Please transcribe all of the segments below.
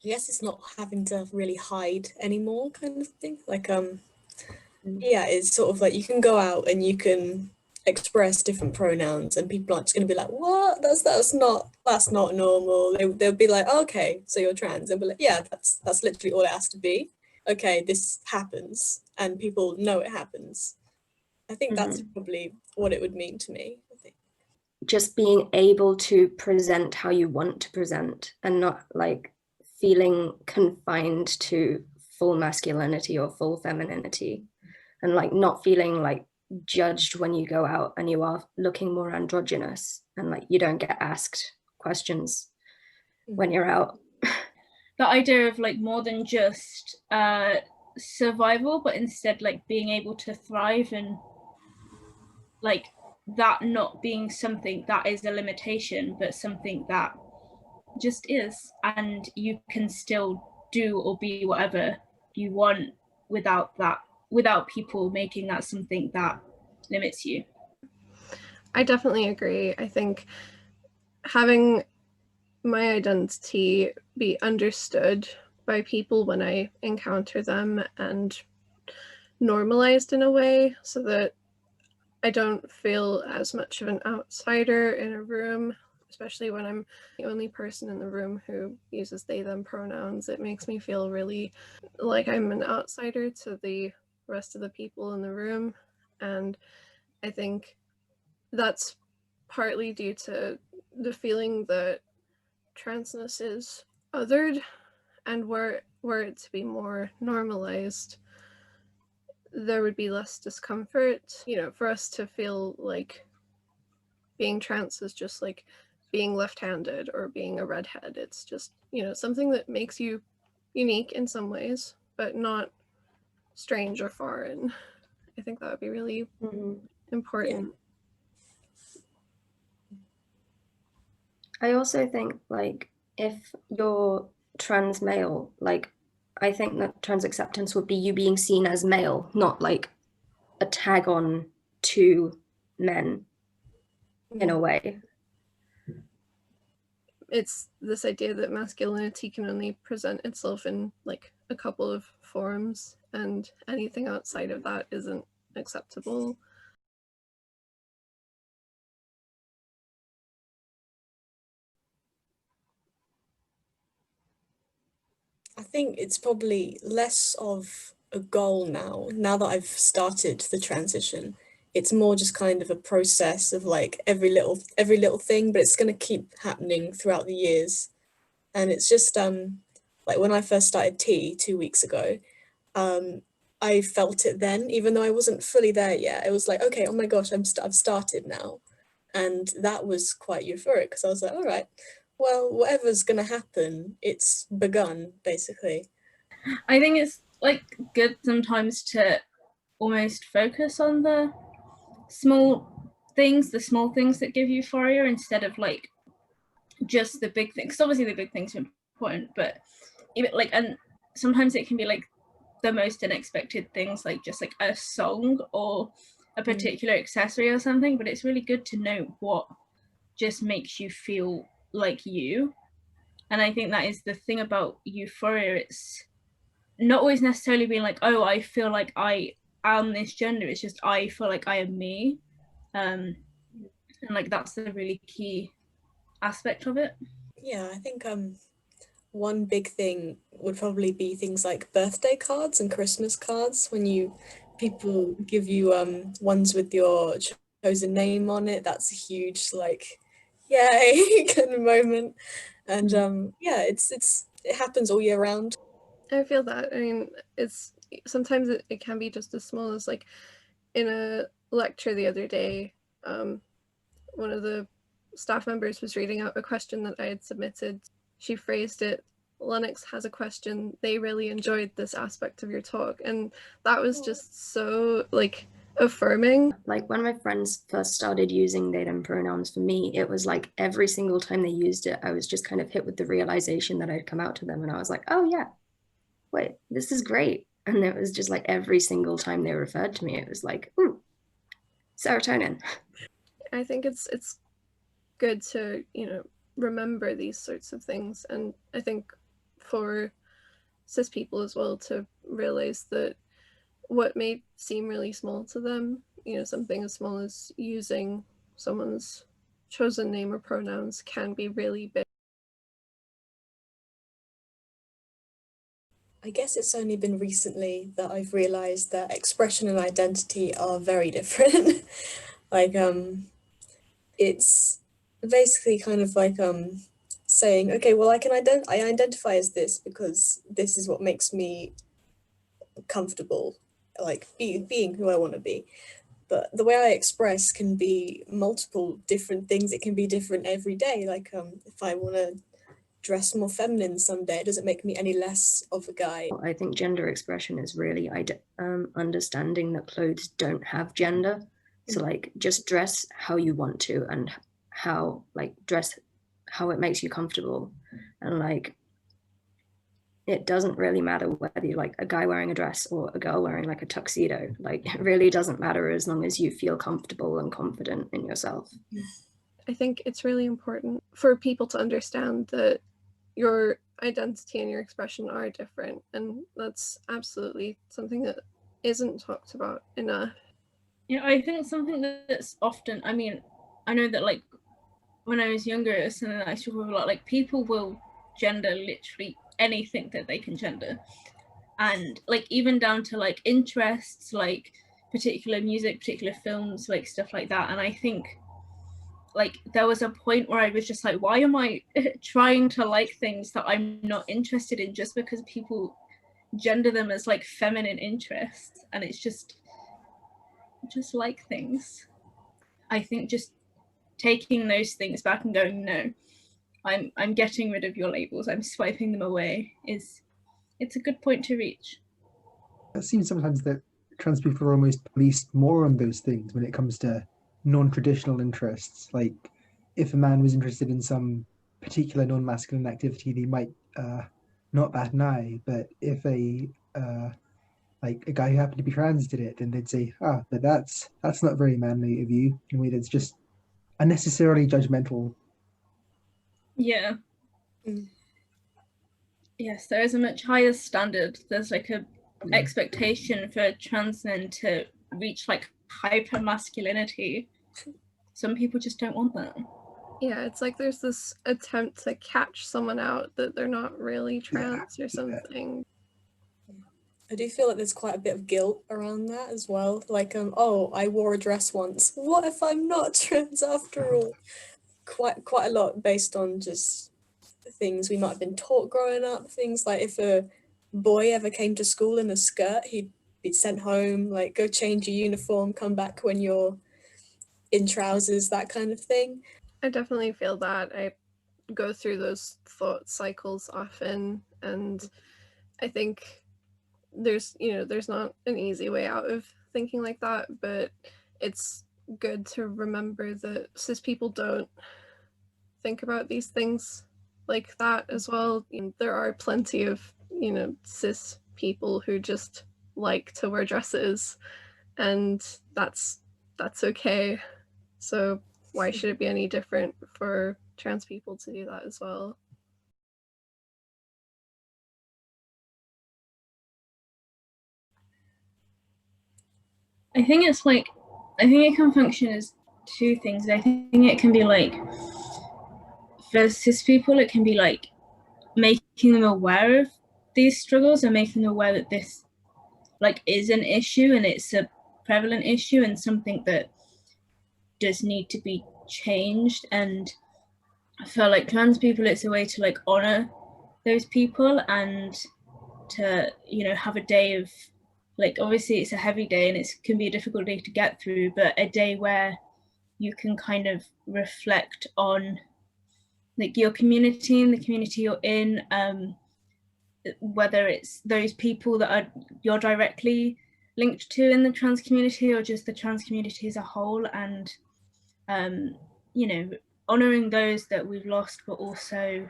guess it's not having to really hide anymore kind of thing. Like, Mm. yeah, it's sort of like you can go out and you can express different pronouns and people aren't just going to be like, what? That's not normal. They'll be like, oh, okay, so you're trans. They'll be like, yeah, that's literally all it has to be. Okay, this happens and people know it happens. I think that's Mhm. probably what it would mean to me, I think. Just being able to present how you want to present and not like feeling confined to full masculinity or full femininity, and like not feeling like judged when you go out and you are looking more androgynous and like you don't get asked questions when you're out. The idea of like more than just survival, but instead like being able to thrive, and like that not being something that is a limitation, but something that just is, and you can still do or be whatever you want without people making that something that limits you. I definitely agree. I think having my identity be understood by people when I encounter them and normalized in a way so that I don't feel as much of an outsider in a room, especially when I'm the only person in the room who uses they them pronouns. It makes me feel really like I'm an outsider to the rest of the people in the room. And I think that's partly due to the feeling that transness is othered, and were it to be more normalized, there would be less discomfort. You know, for us to feel like being trans is just like being left-handed or being a redhead. It's just, you know, something that makes you unique in some ways, but not strange or foreign. I think that would be really important. I also think like if you're trans male, like I think that trans acceptance would be you being seen as male, not like a tag on to men in a way. It's this idea that masculinity can only present itself in like a couple of forms, and anything outside of that isn't acceptable. I think it's probably less of a goal now that I've started the transition. It's more just kind of a process of like every little thing, but it's going to keep happening throughout the years. And it's just like when I first started tea 2 weeks ago, um I felt it then, even though I wasn't fully there yet. It was like, okay, oh my gosh, I've started now. And that was quite euphoric because I was like, all right, well, whatever's gonna happen, it's begun, basically. I think it's like good sometimes to almost focus on the small things that give euphoria, instead of like just the big things. Because obviously the big things are important, but even like, and sometimes it can be like the most unexpected things, like just like a song or a particular accessory or something. But it's really good to know what just makes you feel like you. And I think that is the thing about euphoria. It's not always necessarily being like, oh, I feel like I am this gender. It's just I feel like I am me. And like that's the really key aspect of it. Yeah, I think one big thing would probably be things like birthday cards and Christmas cards when people give you ones with your chosen name on it. That's a huge like yay kind of moment. And yeah, it happens all year round. I feel that. I mean, it's sometimes it can be just as small as like in a lecture the other day, one of the staff members was reading out a question that I had submitted. She phrased it, Lennox has a question. They really enjoyed this aspect of your talk. And that was just so like affirming. Like when my friends first started using they them pronouns, for me, it was like every single time they used it, I was just kind of hit with the realization that I'd come out to them, and I was like, oh yeah, wait, this is great. And it was just like every single time they referred to me, it was like, ooh, serotonin. I think it's good to, you know, remember these sorts of things. And I think for cis people as well to realize that what may seem really small to them, something as small as using someone's chosen name or pronouns, can be really big. I guess it's only been recently that I've realized that expression and identity are very different. Like, it's basically kind of like saying, okay, well, I identify as this because this is what makes me comfortable, like being who I want to be. But the way I express can be multiple different things. It can be different every day. Like, if I want to dress more feminine someday, it doesn't make me any less of a guy. I think gender expression is really understanding that clothes don't have gender. So like just dress how you want to, and how dress how it makes you comfortable. And like it doesn't really matter whether you're like a guy wearing a dress or a girl wearing like a tuxedo. Like it really doesn't matter as long as you feel comfortable and confident in yourself. I think it's really important for people to understand that your identity and your expression are different, and that's absolutely something that isn't talked about enough. Yeah, I think something that's often, I mean, I know that like when I was younger, it's something that I struggle with a lot. Like people will gender literally anything that they can gender, and like even down to like interests, like particular music, particular films, like stuff like that. And I think like there was a point where I was just like, why am I trying to like things that I'm not interested in just because people gender them as like feminine interests? And it's just like things. I think just taking those things back and going, no, I'm getting rid of your labels, I'm swiping them away, it's a good point to reach. It seems sometimes that trans people are almost policed more on those things when it comes to non-traditional interests. Like if a man was interested in some particular non-masculine activity, they might not bat an eye. But if a like a guy who happened to be trans did it, then they'd say, but that's not very manly of you, in a way that's just unnecessarily judgmental. Yeah. Yes, there is a much higher standard. There's like a expectation for trans men to reach like hyper masculinity. Some people just don't want that. Yeah, it's like there's this attempt to catch someone out that they're not really trans or something. I do feel like there's quite a bit of guilt around that as well. Like, oh, I wore a dress once. What if I'm not trans after all? Quite a lot based on just things we might have been taught growing up. Things like if a boy ever came to school in a skirt, he'd be sent home, like go change your uniform, come back when you're in trousers, that kind of thing. I definitely feel that. I go through those thought cycles often, and I think there's not an easy way out of thinking like that, but it's good to remember that cis people don't think about these things like that as well. There are plenty of cis people who just like to wear dresses, and that's okay. So why should it be any different for trans people to do that as well? I think it can function as two things. I think it can be like, for cis people, it can be like making them aware of these struggles and making them aware that this like is an issue and it's a prevalent issue and something that does need to be changed. And for like trans people, it's a way to like honor those people and to have a day of like, obviously it's a heavy day and it can be a difficult day to get through, but a day where you can kind of reflect on like your community and the community you're in, whether it's those people that you're directly linked to in the trans community or just the trans community as a whole, and honoring those that we've lost, but also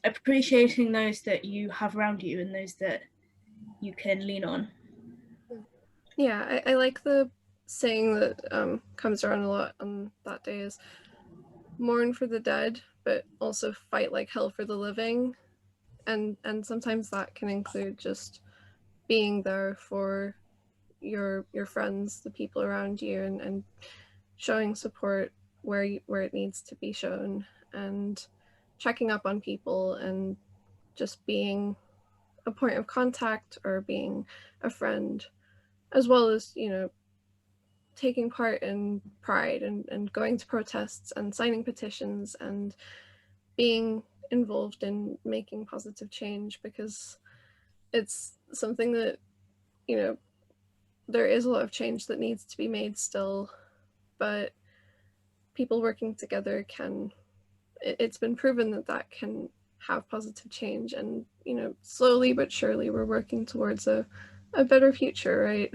appreciating those that you have around you and those that you can lean on. Yeah, I like the saying that comes around a lot on that day is mourn for the dead, but also fight like hell for the living. And sometimes that can include just being there for your friends, the people around you, and showing support where it needs to be shown, and checking up on people, and just being a point of contact or being a friend, as well as, you know, taking part in Pride and going to protests and signing petitions and being involved in making positive change, because it's something that, you know, there is a lot of change that needs to be made still, but people working together can, it's been proven that that can have positive change. And, you know, slowly but surely we're working towards a better future, right?